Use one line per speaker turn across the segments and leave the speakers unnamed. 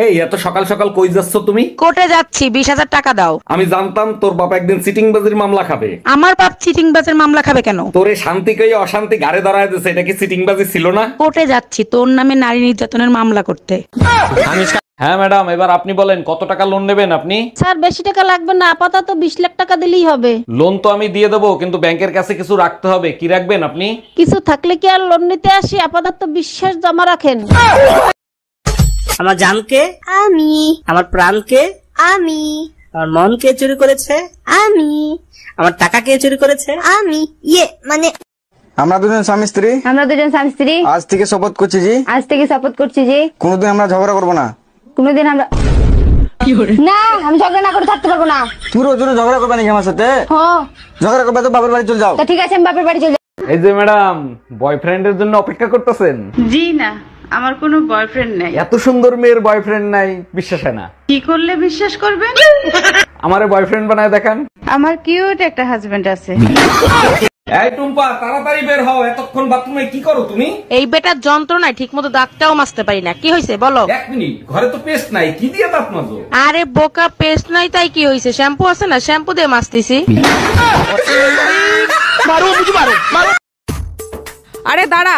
এই এত সকাল সকাল কই যাচ্ছ তুমি?
কোর্টে যাচ্ছি, 20,000 টাকা দাও।
আমি জানতাম তোর বাবা একদিন চিটিংবাজির মামলা খাবে।
আমার বাপ চিটিংবাজের মামলা খাবে কেন?
তোরে শান্তি কই অশান্তি ঘাড়ে ধরায় দিছে, এটা কি চিটিংবাজি ছিল না?
কোর্টে যাচ্ছি তোর নামে নারী নির্যাতনের মামলা করতে।
হ্যাঁ ম্যাডাম, এবার আপনি বলেন কত টাকা লোন নেবেন আপনি?
স্যার বেশি টাকা লাগবে না, আপাতত 20 লাখ টাকা দিলেই হবে।
লোন তো আমি দিয়ে দেবো, কিন্তু ব্যাংকের কাছে কিছু রাখতে হবে। কি রাখবেন আপনি?
কিছু থাকলে কি আর লোন নিতে আসি, আপাতত বিশ্বাস জমা রাখেন।
আমার জানকে
আমি,
আমার প্রাণকে
আমি,
আমার মন কে চুরি করেছে,
আমি,
আমার টাকা কে চুরি করেছে।
আমি মানে
আমরা দুজন স্বামী স্ত্রী আজ থেকে শপথ করছি জি কোনোদিন আমরা ঝগড়া করবো না।
কোনোদিন আমরা না, আমি ঝগড়া না করে থাকতে পারবো না।
তুই রোজ রোজ ঝগড়া করবে নাকি আমার সাথে? ঝগড়া করবে তো বাবার বাড়ি চলে যাও।
ঠিক আছে, আমি বাপের বাড়ি চলে যাবো।
এই যে ম্যাডাম, বয়ফ্রেন্ডের জন্য অপেক্ষা করতেছেন?
জি না, আমার কোনো বয়ফ্রেন্ড নাই।
এত সুন্দর মেয়ের বয়ফ্রেন্ড নাই, বিশ্বাস হয় না।
কি করলে বিশ্বাস করবেন?
আমারে বয়ফ্রেন্ড বানায় দেখান।
আমার কিউট একটা হাজবেন্ড আছে।
এই টুম্পা, তাড়াতাড়ি বের হও, এতক্ষণ বাথরুমে কি করো তুমি?
এই বেটার যন্ত্রণায় ঠিক মতো দাঁতটাও মাজতে পারি না। কি হয়েছে বলো?
এক মিনিট, ঘরে তো পেস্ট নাই, কি দিয়ে দাঁত মাজো?
আরে বোকা, পেস্ট নাই তাই কি হয়েছে? শ্যাম্পু আছে না, শ্যাম্পু দিয়ে মাজতেছি।
আরে দাঁড়া,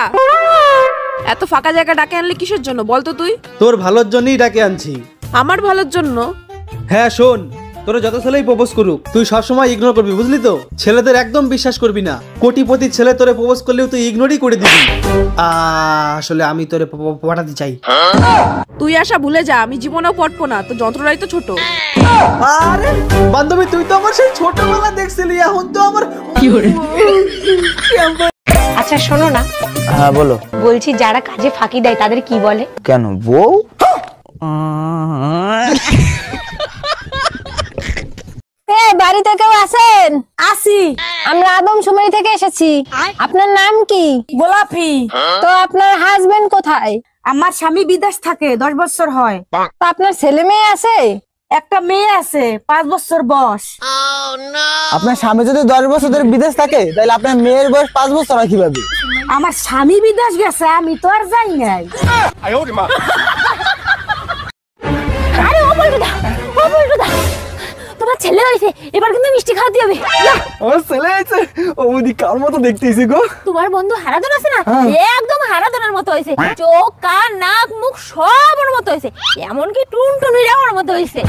এত ফাঁকা জায়গা ডাকে আনলে কিসের জন্য বলতো তুই?
তোর ভালোর জন্যই ডাকে আনছি।
আমার ভালোর জন্য?
হ্যাঁ শোন, তোর যত ছেলেই প্রপোজ করুক তুই সবসময় ইগনোর করবি, বুঝলি তো? ছেলেদের একদম বিশ্বাস করবি না। কোটিপতি ছেলে তোরে প্রপোজ করলেও তুই ইগনোরই করে দিবি। আসলে আমি তোরে পটাতে চাই।
তুই আশা ভুলে যা, আমি জীবনেও পড়বো না, তো যন্ত্রণাই তো ছোট।
আরে বান্ধবী, তুই তো আমার সেই ছোটবেলা দেখছিলি, এখন তো আমার
আচ্ছা শোনো না।
হ্যাঁ বলো।
বলছি যারা কাজে ফাঁকি দেয় তাদের কি বলে?
কেন বউ?
বাড়িতে কেউ আছেন? আসি, আমরা আদমশুমারি থেকে এসেছি। আপনার নাম কি?
গোলাপি।
তো আপনার হাজবেন্ড কোথায়?
আমার স্বামী বিদেশ থাকে, 10 বছর হয়।
তো আপনার ছেলে মেয়ে আছে?
একটা মেয়ে আছে, 5 বছর বয়স।
আপনার স্বামী যদি 10 বছর ধরে বিদেশ থাকে, তাহলে আপনার মেয়ের বয়স 5 বছর হয় কিভাবে?
আমার স্বামী বিদেশ গেছে, আমি তো আর যাই নাই। আরে ও বলটুদা, তোমার ছেলে হয়েছে, এবার কিন্তু মিষ্টি খাওয়াতে হবে।
আমার ছেলে আছে, ওদি কার মতো দেখতেছি গো?
তোমার বন্ধু হারাধন আছে না, একদম হারাধনের মতো হয়েছে। চোখ, কান, নাক, মুখ সব ওর মতো হয়েছে, এমনকি টুনটুনিরা ওর মতো হয়েছে।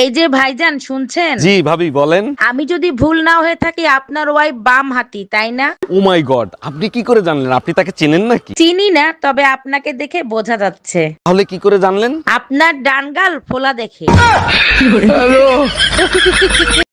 এই যে ভাইজান, শুনছেন?
জি ভাবি বলেন।
আমি যদি ভুল না হয়ে থাকি আপনার ওয়াইফ বাম হাতি, তাই না?
ও মাই গড, আপনি কি করে জানলেন? আপনি তাকে চেনেন নাকি?
চিনি না, তবে আপনাকে দেখে বোঝা যাচ্ছে।
তাহলে কি করে জানলেন?
আপনার ডান গাল ফোলা দেখে।